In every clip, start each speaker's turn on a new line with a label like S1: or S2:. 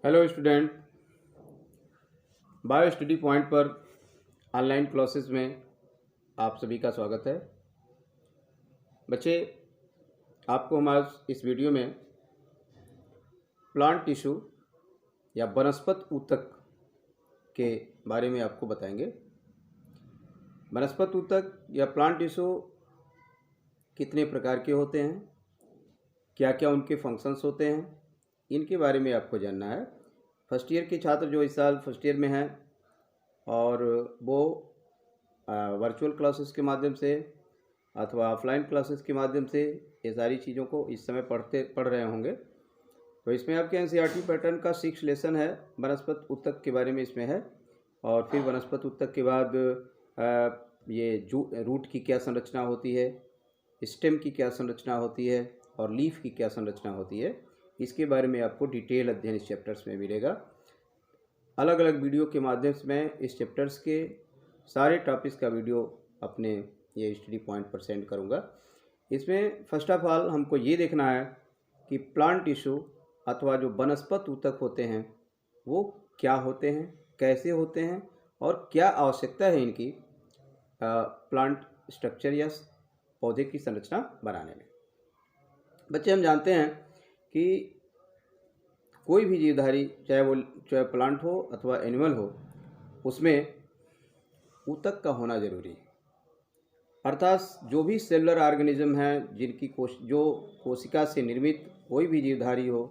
S1: Hello student, bio study point पर online classes में आप सभी का स्वागत है। बच्चे, आपको हम आज इस वीडियो में प्लांट टिश्यू या वनस्पत ऊतक के बारे में आपको बताएंगे। वनस्पत ऊतक या प्लांट टिश्यू कितने प्रकार के होते हैं, क्या क्या उनके फंक्शंस होते हैं, इनके बारे में आपको जानना है। फर्स्ट ईयर के छात्र जो इस साल फर्स्ट ईयर में हैं और वो वर्चुअल क्लासेस के माध्यम से अथवा ऑफलाइन क्लासेस के माध्यम से ये सारी चीज़ों को इस समय पढ़ रहे होंगे। तो इसमें आपके एनसीईआरटी पैटर्न का 6 लेसन है, वनस्पत ऊतक के बारे में इसमें है। और फिर वनस्पत ऊतक के बाद ये रूट की क्या संरचना होती है, स्टेम की क्या संरचना होती है और लीफ की क्या संरचना होती है, इसके बारे में आपको डिटेल अध्ययन इस चैप्टर्स में मिलेगा। अलग अलग वीडियो के माध्यम से मैं इस चैप्टर्स के सारे टॉपिक्स का वीडियो अपने ये स्टडी पॉइंट पर सेंड करूँगा। इसमें फर्स्ट ऑफ ऑल हमको ये देखना है कि प्लांट टिश्यू अथवा जो वनस्पत ऊतक होते हैं वो क्या होते हैं, कैसे होते हैं और क्या आवश्यकता है इनकी प्लांट स्ट्रक्चर या पौधे की संरचना बनाने में। बच्चे, हम जानते हैं कि कोई भी जीवधारी, चाहे प्लांट हो अथवा एनिमल हो, उसमें ऊतक का होना जरूरी है। अर्थात जो भी सेलुलर ऑर्गेनिज्म हैं, जिनकी जो कोशिका से निर्मित कोई भी जीवधारी हो,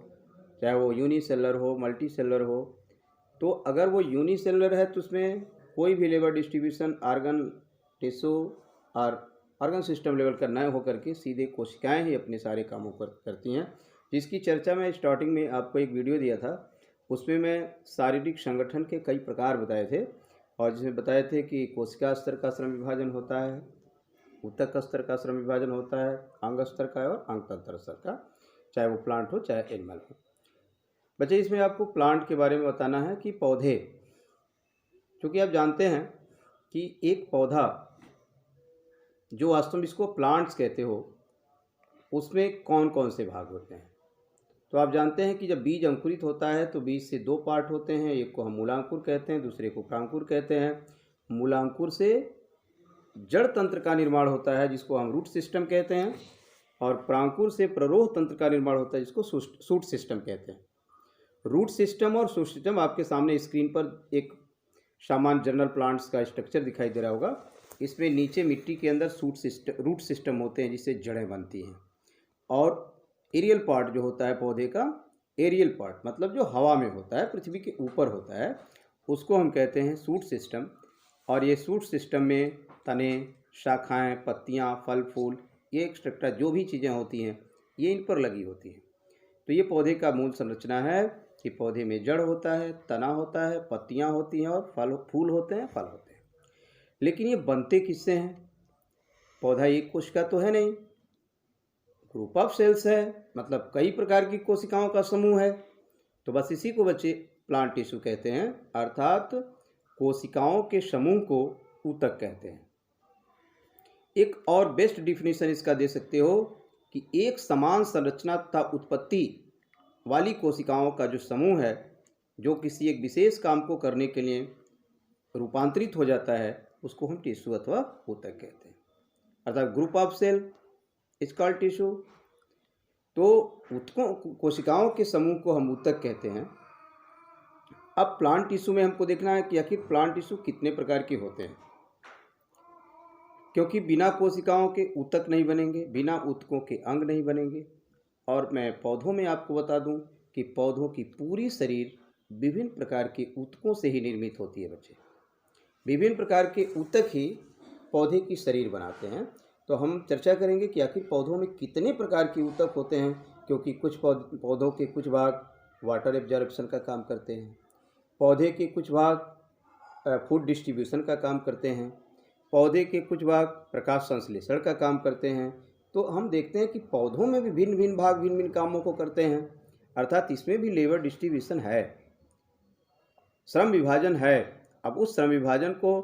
S1: चाहे वो यूनिसेलुलर हो, मल्टी सेलुलर हो, तो अगर वो यूनिसेलुलर है तो उसमें कोई भी लेवल डिस्ट्रीब्यूशन ऑर्गन टिश्यू और ऑर्गन सिस्टम लेवल का न होकर के सीधे कोशिकाएं ही अपने सारे कामों करती हैं, जिसकी चर्चा मैं स्टार्टिंग में आपको एक वीडियो दिया था। उसमें मैं शारीरिक संगठन के कई प्रकार बताए थे और जिसमें बताए थे कि कोशिका स्तर का श्रम विभाजन होता है, ऊतक स्तर का श्रम विभाजन होता है, अंग स्तर का और अंगतंत्र स्तर का, चाहे वो प्लांट हो चाहे एनिमल हो। बच्चे, इसमें आपको प्लांट के बारे में बताना है कि पौधे, क्योंकि आप जानते हैं कि एक पौधा जो वास्तव में इसको प्लांट्स कहते हो, उसमें कौन कौन से भाग होते हैं। तो आप जानते हैं कि जब बीज अंकुरित होता है तो बीज से 2 पार्ट होते हैं, एक को हम मूलांकुर कहते हैं, दूसरे को प्रांकुर कहते हैं। मूलांकुर से जड़ तंत्र का निर्माण होता है जिसको हम रूट सिस्टम कहते हैं, और प्रांकुर से प्ररोह तंत्र का निर्माण होता है जिसको शूट सिस्टम कहते हैं। रूट सिस्टम और शूट सिस्टम आपके सामने स्क्रीन पर एक सामान्य जनरल प्लांट्स का स्ट्रक्चर दिखाई दे रहा होगा। इसमें नीचे मिट्टी के अंदर रूट सिस्टम होते हैं जिससे जड़ें बनती हैं, और एरियल पार्ट जो होता है पौधे का, एरियल पार्ट मतलब जो हवा में होता है, पृथ्वी के ऊपर होता है, उसको हम कहते हैं शूट सिस्टम। और ये शूट सिस्टम में तने, शाखाएं, पत्तियां, फल फूल, ये एक्स्ट्रा जो भी चीज़ें होती हैं ये इन पर लगी होती हैं। तो ये पौधे का मूल संरचना है कि पौधे में जड़ होता है, तना होता है, पत्तियां होती हैं और फूल होते हैं, फल होते हैं। लेकिन ये बनते किससे हैं? पौधा एक कोशिका तो है नहीं, ग्रुप ऑफ सेल्स है, मतलब कई प्रकार की कोशिकाओं का समूह है। तो बस इसी को बच्चे प्लांट टिश्यू कहते हैं, अर्थात कोशिकाओं के समूह को ऊतक कहते हैं। एक और बेस्ट डिफिनीशन इसका दे सकते हो कि एक समान संरचना तथा उत्पत्ति वाली कोशिकाओं का जो समूह है, जो किसी एक विशेष काम को करने के लिए रूपांतरित हो जाता है, उसको हम टिश्यू अथवा ऊतक कहते हैं। अर्थात group of cell is called tissue. तो ऊतकों, कोशिकाओं के समूह को हम ऊतक कहते हैं। अब प्लांट टिश्यू में हमको देखना है कि आखिर प्लांट टिश्यू कितने प्रकार के होते हैं, क्योंकि बिना कोशिकाओं के ऊतक नहीं बनेंगे, बिना ऊतकों के अंग नहीं बनेंगे। और मैं पौधों में आपको बता दूं कि पौधों की पूरी शरीर विभिन्न प्रकार के ऊतकों से ही निर्मित होती है। बच्चे, विभिन्न प्रकार के ऊतक ही पौधे की शरीर बनाते हैं। तो हम चर्चा करेंगे कि आखिर पौधों में कितने प्रकार के ऊतक होते हैं, क्योंकि कुछ पौधों के कुछ भाग वाटर एब्जॉर्प्शन का काम करते हैं, पौधे के कुछ भाग फूड डिस्ट्रीब्यूशन का काम करते हैं, पौधे के कुछ भाग प्रकाश संश्लेषण का काम करते हैं। तो हम देखते हैं कि पौधों में भी भिन्न भिन्न भाग भिन्न भिन्न कामों को करते हैं, अर्थात इसमें भी लेवल डिस्ट्रीब्यूशन है, श्रम विभाजन है। अब उस श्रम विभाजन को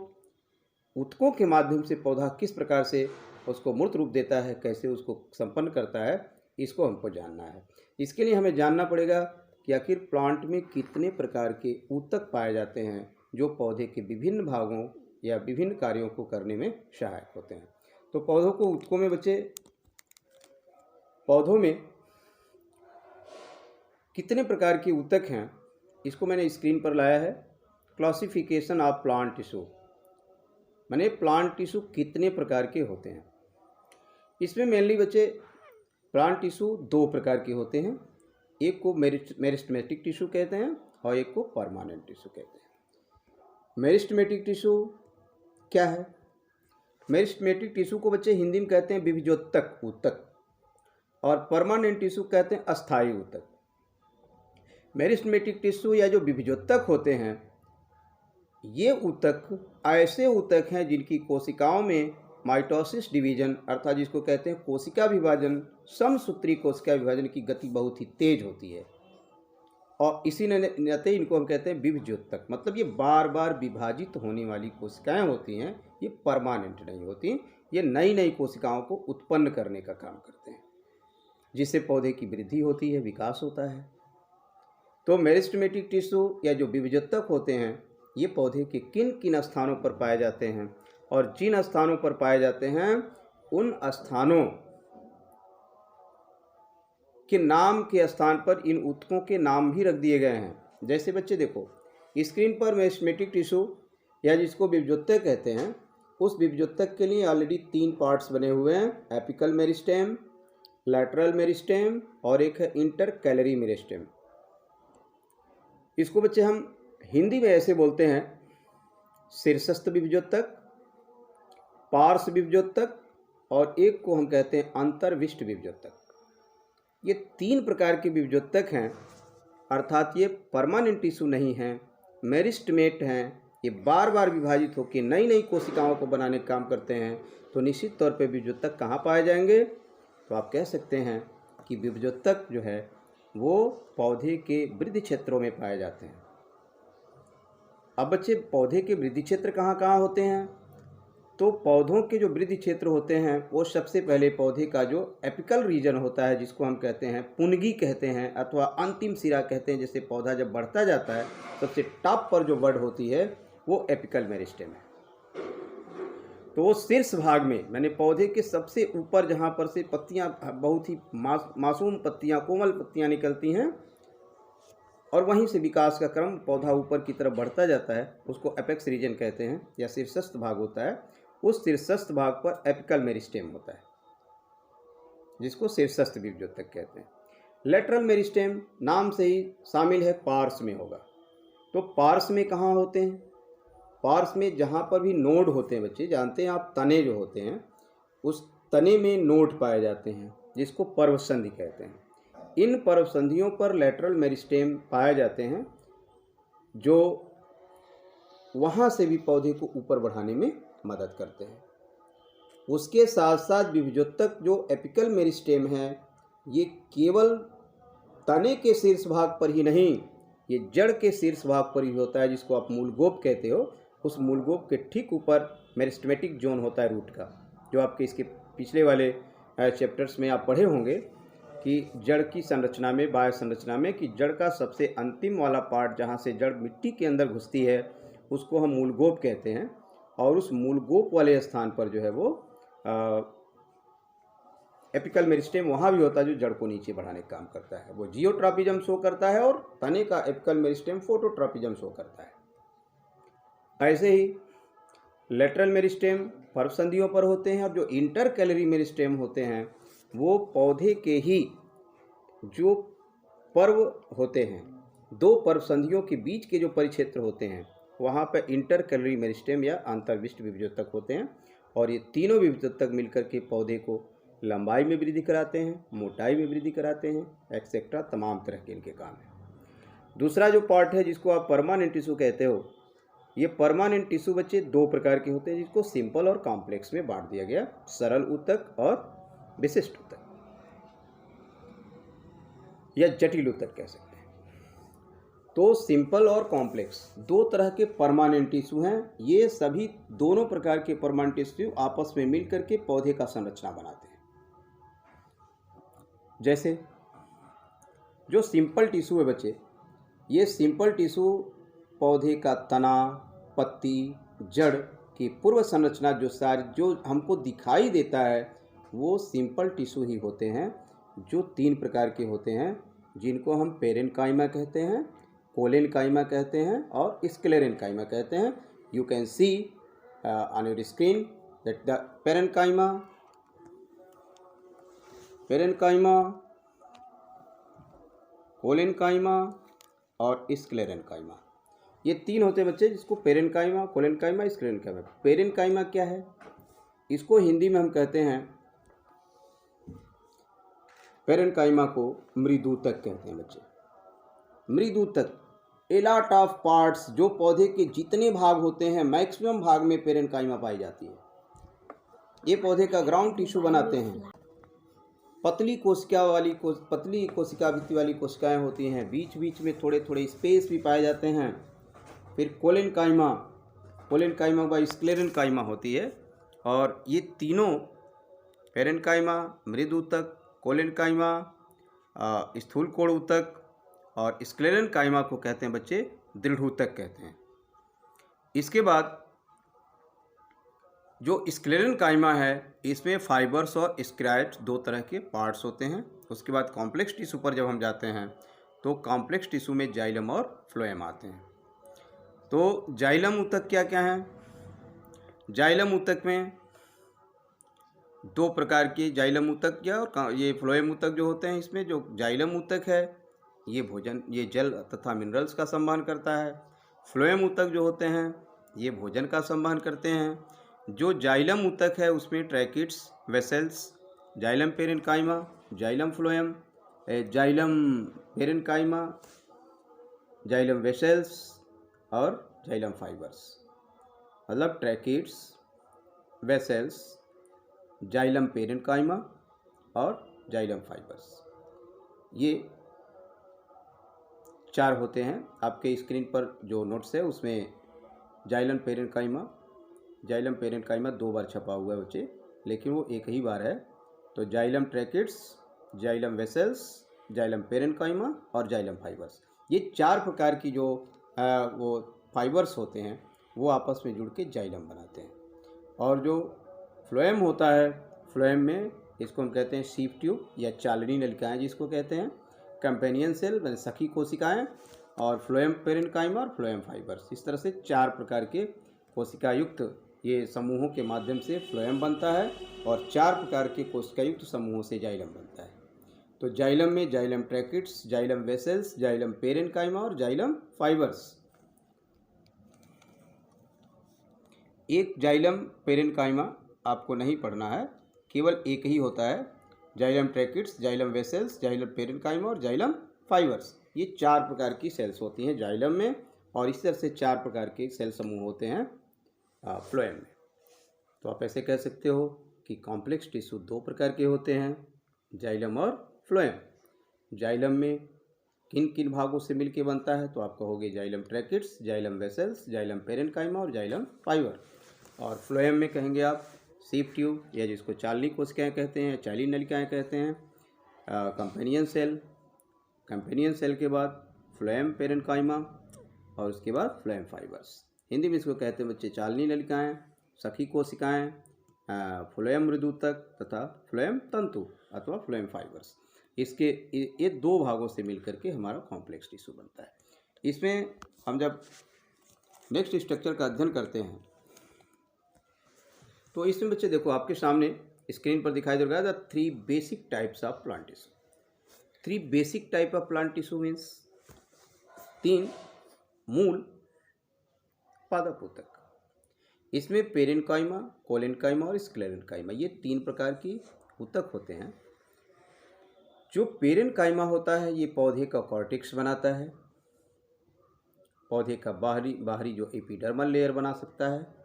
S1: ऊतकों के माध्यम से पौधा किस प्रकार से उसको मूर्त रूप देता है, कैसे उसको संपन्न करता है, इसको हमको जानना है। इसके लिए हमें जानना पड़ेगा कि कि आखिर प्लांट में कितने प्रकार के ऊतक पाए जाते हैं जो पौधे के विभिन्न भागों या विभिन्न कार्यों को करने में सहायक होते हैं। तो पौधों को ऊतकों में बच्चे, पौधों में कितने प्रकार के ऊतक हैं इसको मैंने स्क्रीन पर लाया है। क्लासिफिकेशन ऑफ प्लांट टिश्यू, माने प्लांट टिश्यू कितने प्रकार के होते हैं। इसमें मेनली बच्चे प्लांट टिश्यू दो प्रकार के होते हैं, एक को मेरिस्टेमेटिक टिश्यू कहते हैं और एक को परमानेंट टिश्यू कहते हैं। मेरिस्टेमेटिक टिश्यू क्या है? मेरिस्टेमेटिक टिश्यू को बच्चे हिंदी में कहते हैं विभिजोतक ऊतक और परमानेंट टिश्यू कहते हैं अस्थायी ऊतक। मेरिस्टेमेटिक टिश्यू या जो विभिजोतक होते हैं, ये ऊतक ऐसे ऊतक हैं जिनकी कोशिकाओं में माइटोसिस डिवीजन अर्थात जिसको कहते हैं कोशिका विभाजन, समसूत्री कोशिका विभाजन की गति बहुत ही तेज होती है और इसी नाते इनको हम कहते हैं विभिजोतक। मतलब ये बार बार विभाजित होने वाली कोशिकाएं होती हैं, ये परमानेंट नहीं होती, ये नई नई कोशिकाओं को उत्पन्न करने का काम करते हैं जिससे पौधे की वृद्धि होती है, विकास होता है। तो मेरिस्टेमेटिक टिश्यू या जो विभिजोतक होते हैं ये पौधे के किन किन स्थानों पर पाए जाते हैं और जिन स्थानों पर पाए जाते हैं उन स्थानों के नाम के स्थान पर इन ऊतकों के नाम भी रख दिए गए हैं। जैसे बच्चे देखो स्क्रीन पर मेरिस्टेमेटिक टिश्यू या जिसको विभिजोतक कहते हैं, उस विभिजोतक के लिए ऑलरेडी 3 पार्ट्स बने हुए हैं, एपिकल मेरिस्टेम, लैटरल मेरिस्टेम और एक है इंटरकैलरी मेरिस्टेम। इसको बच्चे हम हिंदी में ऐसे बोलते हैं शीर्षस्थ विभिजोतक, पार्श्व विभिजोतक और एक को हम कहते हैं अंतर्विष्ट विभिजोतक। ये 3 प्रकार के विभिजोतक हैं, अर्थात ये परमानेंट टिश्यू नहीं हैं, मेरिस्टेमेट हैं, ये बार बार विभाजित होकर नई नई कोशिकाओं को बनाने का काम करते हैं। तो निश्चित तौर पे विभिजोतक कहाँ पाए जाएंगे? तो आप कह सकते हैं कि विभिजोतक जो है वो पौधे के वृद्धि क्षेत्रों में पाए जाते हैं। अब बच्चे पौधे के वृद्धि क्षेत्र कहाँ कहाँ होते हैं? तो पौधों के जो वृद्धि क्षेत्र होते हैं वो सबसे पहले पौधे का जो एपिकल रीजन होता है जिसको हम कहते हैं पुनगी कहते हैं अथवा अंतिम सिरा कहते हैं। जैसे पौधा जब बढ़ता जाता है सबसे टॉप पर जो बड होती है वो एपिकल मेरिस्टेम है। तो वो शीर्ष भाग में, मैंने पौधे के सबसे ऊपर जहाँ पर से पत्तियाँ बहुत ही मासूम पत्तियाँ, कोमल पत्तियाँ निकलती हैं और वहीं से विकास का क्रम पौधा ऊपर की तरफ बढ़ता जाता है, उसको एपेक्स रीजन कहते हैं या शीर्षस्थ भाग होता है। उस शीर्षस्थ भाग पर एपिकल मेरिस्टेम होता है जिसको शीर्षस्थ विभिजोतक कहते हैं। लेटरल मेरिस्टेम नाम से ही शामिल है, पार्श्व में होगा। तो पार्श्व में कहाँ होते हैं? पार्श्व में जहाँ पर भी नोड होते हैं, बच्चे जानते हैं आप, तने जो होते हैं उस तने में नोड पाए जाते हैं जिसको पर्वसंधि कहते हैं। इन पर्वसंधियों पर लेटरल मेरिस्टेम पाए जाते हैं जो वहाँ से भी पौधे को ऊपर बढ़ाने में मदद करते हैं। उसके साथ साथ विभिजोतक जो एपिकल मेरिस्टेम है ये केवल तने के शीर्ष भाग पर ही नहीं, ये जड़ के शीर्ष भाग पर ही होता है जिसको आप मूलगोप कहते हो। उस मूलगोप के ठीक ऊपर मेरिस्टेमेटिक जोन होता है रूट का, जो आपके इसके पिछले वाले चैप्टर्स में आप पढ़े होंगे कि जड़ की संरचना में, बाह्य संरचना में, कि जड़ का सबसे अंतिम वाला पार्ट जहाँ से जड़ मिट्टी के अंदर घुसती है उसको हम मूलगोप कहते हैं। और उस मूलगोप वाले स्थान पर जो है वो एपिकल मेरिस्टेम वहाँ भी होता है जो जड़ को नीचे बढ़ाने का काम करता है। वो जियोट्रॉपिज्म शो करता है और तने का एपिकल मेरिस्टेम फोटोट्रॉपिज्म शो करता है। ऐसे ही लेटरल मेरिस्टेम पर्वसंधियों पर होते हैं और जो इंटरकैलरी मेरिस्टेम होते हैं वो पौधे के ही जो पर्व होते हैं, 2 पर्वसंधियों के बीच के जो परिक्षेत्र होते हैं वहाँ पर इंटरकैलरी मेरिस्टेम या अंतर्विष्ट विभिजोतक होते हैं। और ये तीनों विभिजोतक मिलकर के पौधे को लंबाई में वृद्धि कराते हैं, मोटाई में वृद्धि कराते हैं, एक्सेट्रा, तमाम तरह के इनके काम हैं। दूसरा जो पार्ट है जिसको आप परमानेंट टिश्यू कहते हो, ये परमानेंट टिश्यू बच्चे 2 प्रकार के होते हैं जिसको सिंपल और कॉम्प्लेक्स में बांट दिया गया, सरल ऊतक और विशिष्ट ऊतक या जटिल ऊतक कह सकते हैं। तो सिंपल और कॉम्प्लेक्स 2 तरह के परमानेंट टिश्यू हैं। ये सभी दोनों प्रकार के परमानेंट टिश्यू आपस में मिलकर के पौधे का संरचना बनाते हैं। जैसे जो सिंपल टिश्यू है बच्चे, ये सिंपल टिश्यू पौधे का तना, पत्ती, जड़ की पूर्व संरचना जो हमको दिखाई देता है वो सिंपल टिश्यू ही होते हैं, जो 3 प्रकार के होते हैं, जिनको हम पेरेन्काइमा कहते हैं, कोलेनकाइमा कहते हैं और स्क्लेरेन्काइमा कहते हैं। You can see on your screen that the parenchyma, collenchyma और स्क्लेरेन्काइमा, ये 3 होते हैं बच्चे, जिसको पेरेन्काइमा, कोलेनकाइमा, स्क्लेरेन्काइमा। पेरेन्काइमा क्या है? इसको हिंदी में हम कहते हैं, पेरेन्काइमा को मृदूतक कहते हैं बच्चे। मृदूतक, ए लॉट ऑफ पार्ट्स, जो पौधे के जितने भाग होते हैं मैक्सिमम भाग में पेरेन्काइमा पाई जाती है। ये पौधे का ग्राउंड टिश्यू बनाते हैं। पतली कोशिका भित्ति वाली कोशिकाएं होती हैं, बीच बीच में थोड़े थोड़े स्पेस भी पाए जाते हैं। फिर कोलेनकाइमा व स्क्लेरेन्काइमा होती है। और ये तीनों, पेरेन्काइमा, मृदूतक, कोलेनकाइमा, स्थूलकोण ऊतक और स्क्लेरेन्काइमा को कहते हैं बच्चे दृढ़ूतक कहते हैं। इसके बाद जो स्क्लेरेन्काइमा है, इसमें फाइबर्स और स्क्राइड्स 2 तरह के पार्ट्स होते हैं। उसके बाद कॉम्प्लेक्स टिश्यू पर जब हम जाते हैं तो कॉम्प्लेक्स टिश्यू में जाइलम और फ्लोएम आते हैं। तो जाइलम ऊतक क्या क्या है? जाइलम ऊतक में 2 प्रकार के जाइलम ऊतक या और ये फ्लोएम ऊतक जो होते हैं। इसमें जो जाइलम ऊतक है ये जल तथा मिनरल्स का संवहन करता है। फ्लोएम ऊतक जो होते हैं ये भोजन का संवहन करते हैं। जो जाइलम ऊतक है उसमें tracheids, vessels, xylem parenchyma, xylem phloem, xylem parenchyma, xylem vessels और जाइलम फाइबर्स, मतलब ट्रैकिड्स, वेसल्स, जाइलम पेरेन्काइमा और जाइलम फाइबर्स, ये 4 होते हैं। आपके स्क्रीन पर जो नोट्स है उसमें जाइलम पेरेन्काइमा 2 बार छपा हुआ है बच्चे, लेकिन वो एक ही बार है। तो xylem tracheids, xylem vessels, xylem parenchyma और जाइलम फाइबर्स, ये 4 प्रकार की जो वो फाइबर्स होते हैं वो आपस में जुड़ के जाइलम बनाते हैं। और जो फ्लोएम होता है, फ्लोएम में इसको हम कहते हैं शीफ ट्यूब या चालनी नलिकाएँ जिसको कहते हैं, कंपेनियन सेल यानी सखी कोशिकाएं, और फ्लोएम पेरेन्काइमा और फ्लोएम फाइबर्स। इस तरह से 4 प्रकार के कोशिकायुक्त ये समूहों के माध्यम से फ्लोएम बनता है और 4 प्रकार के कोशिकायुक्त समूहों से जाइलम बनता है। तो जाइलम में xylem tracheids, xylem vessels, xylem parenchyma और जाइलम फाइबर्स। एक जाइलम पेरेन्काइमा आपको नहीं पढ़ना है, केवल एक ही होता है, xylem tracheids, xylem vessels, xylem parenchyma और जाइलम फाइबर्स। ये 4 प्रकार की सेल्स होती हैं जाइलम में, और इस तरह से 4 प्रकार के सेल समूह होते हैं फ्लोएम में। तो आप ऐसे कह सकते हो कि कॉम्प्लेक्स टिश्यू 2 प्रकार के होते हैं, जाइलम और फ्लोएम। जाइलम में किन किन भागों से मिलके बनता है? तो आप कहोगे xylem tracheids, xylem vessels, xylem parenchyma और जाइलम फाइबर। और फ्लोएम में कहेंगे आप शीफ ट्यूब या जिसको चालनी कोशिकाएं कहते हैं, चालनी नलिकाएं कहते हैं, कंपेनियन सेल के बाद फ्लोएम पेरेन्काइमा और उसके बाद फ्लोएम फाइबर्स। हिंदी में इसको कहते हैं बच्चे चालनी नलिकाएं, सखी कोशिकाएं, फ्लोएम मृदूतक तथा फ्लोएम तंतु अथवा फ्लोएम फाइबर्स। इसके ये 2 भागों से मिलकर के हमारा कॉम्प्लेक्स टिश्यू बनता है। इसमें हम जब नेक्स्ट स्ट्रक्चर का अध्ययन करते हैं तो इसमें बच्चे देखो आपके सामने स्क्रीन पर दिखाई दे रहा है 3 basic types of plant tissue. 3 basic type of plant tissue means 3 मूल पादप ऊतक। इसमें पेरेन्काइमा, कोलेन्काइमा और स्क्लेरेन्काइमा, ये 3 प्रकार की ऊतक होते हैं। जो पेरेन्काइमा होता है ये पौधे का कॉर्टेक्स बनाता है, पौधे का बाहरी जो एपिडर्मल लेयर बना सकता है।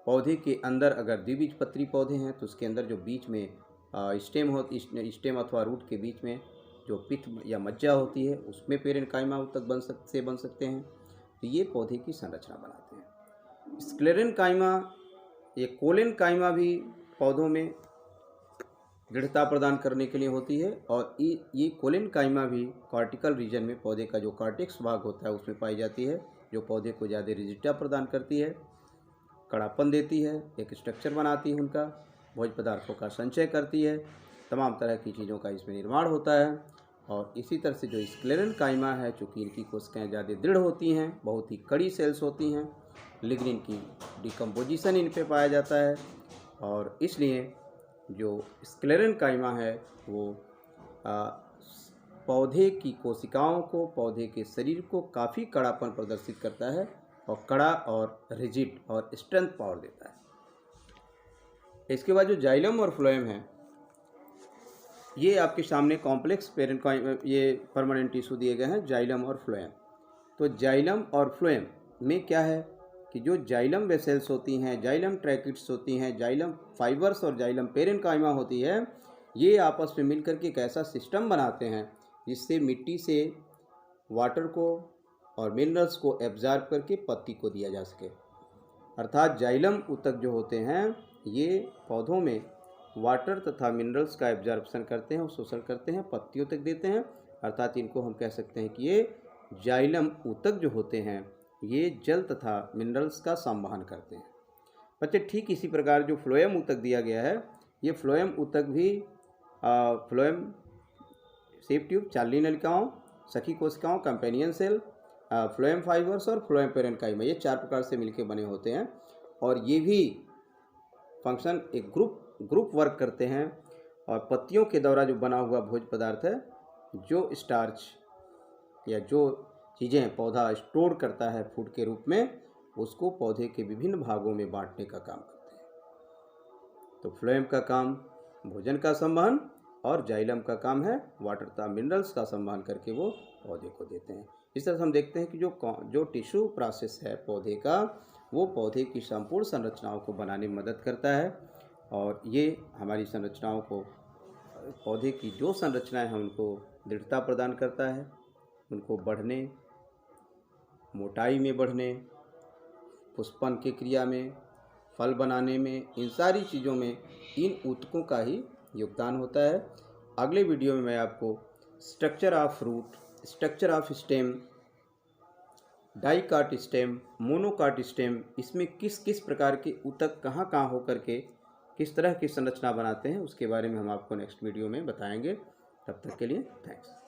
S1: पौधे के अंदर अगर द्विबीजपत्री पौधे हैं तो उसके अंदर जो बीच में स्टेम अथवा रूट के बीच में जो पिथ या मज्जा होती है उसमें पेरेन्काइमा ऊतक बन सकते हैं। तो ये पौधे की संरचना बनाते हैं। स्क्लेरेन्काइमा, ये कोलेन्काइमा भी पौधों में दृढ़ता प्रदान करने के लिए होती है। और ये कोलेनकाइमा भी कॉर्टिकल रीजन में, पौधे का जो कॉर्टेक्स भाग होता है उसमें पाई जाती है, जो पौधे को ज़्यादा रिजिडिटी प्रदान करती है, कड़ापन देती है, एक स्ट्रक्चर बनाती है उनका, भोज्य पदार्थों का संचय करती है, तमाम तरह की चीज़ों का इसमें निर्माण होता है। और इसी तरह से जो स्क्लेरेनकाइमा है, चूँकि इनकी कोशिकाएँ ज़्यादा दृढ़ होती हैं, बहुत ही कड़ी सेल्स होती हैं, लिग्निन की डिकम्पोजिशन इन पे पाया जाता है, और इसलिए जो स्क्लेरेनकाइमा है वो पौधे की कोशिकाओं को, पौधे के शरीर को काफ़ी कड़ापन प्रदर्शित करता है, और कड़ा और रिजिड और स्ट्रेंथ पावर देता है। इसके बाद जो जाइलम और फ्लोएम है, ये आपके सामने कॉम्प्लेक्स पेरेन्काइमा, ये परमानेंट टिश्यू दिए गए हैं, जाइलम और फ्लोएम। तो जाइलम और फ्लोएम में क्या है कि जो जाइलम वेसेल्स होती हैं, जाइलम ट्रैकिट्स होती हैं, जाइलम फाइबर्स और जाइलम पेरेन्काइमा होती है, ये आपस में मिलकर के एक ऐसा सिस्टम बनाते हैं जिससे मिट्टी से वाटर को और मिनरल्स को एब्जॉर्ब करके पत्ती को दिया जा सके। अर्थात जाइलम ऊतक जो होते हैं, ये पौधों में वाटर तथा मिनरल्स का एब्जॉर्प्शन करते हैं और शोषण करते हैं, पत्तियों तक देते हैं। अर्थात इनको हम कह सकते हैं कि ये जाइलम ऊतक जो होते हैं, ये जल तथा मिनरल्स का संवहन करते हैं। बच्चे, ठीक इसी प्रकार जो फ्लोएम ऊतक दिया गया है, ये फ्लोएम ऊतक भी फ्लोएम सेप ट्यूब, चालनी नलिकाओं, सखी कोशिकाओं, कंपेनियन सेल, फ्लोएम फाइबर्स और फ्लोएम पेरेन्काइमा, ये 4 प्रकार से मिलकर बने होते हैं। और ये भी फंक्शन एक ग्रुप वर्क करते हैं। और पत्तियों के द्वारा जो बना हुआ भोज्य पदार्थ है, जो स्टार्च या जो चीज़ें पौधा स्टोर करता है फूड के रूप में, उसको पौधे के विभिन्न भागों में बांटने का काम करते हैं। तो फ्लोएम का काम भोजन का संवहन, और जाइलम का काम है वाटर तथा मिनरल्स का संवहन करके वो पौधे को देते हैं। इस तरह से हम देखते हैं कि जो टिश्यू प्रोसेस है पौधे का, वो पौधे की संपूर्ण संरचनाओं को बनाने में मदद करता है। और ये हमारी संरचनाओं को, पौधे की जो संरचनाएं हैं उनको दृढ़ता प्रदान करता है, उनको बढ़ने, मोटाई में बढ़ने, पुष्पन की क्रिया में, फल बनाने में, इन सारी चीज़ों में इन ऊतकों का ही योगदान होता है। अगले वीडियो में मैं आपको structure of root, structure of stem, dicot stem, monocot stem, इसमें किस किस प्रकार के ऊतक कहाँ कहाँ होकर के किस तरह की संरचना बनाते हैं, उसके बारे में हम आपको नेक्स्ट वीडियो में बताएंगे। तब तक के लिए थैंक्स।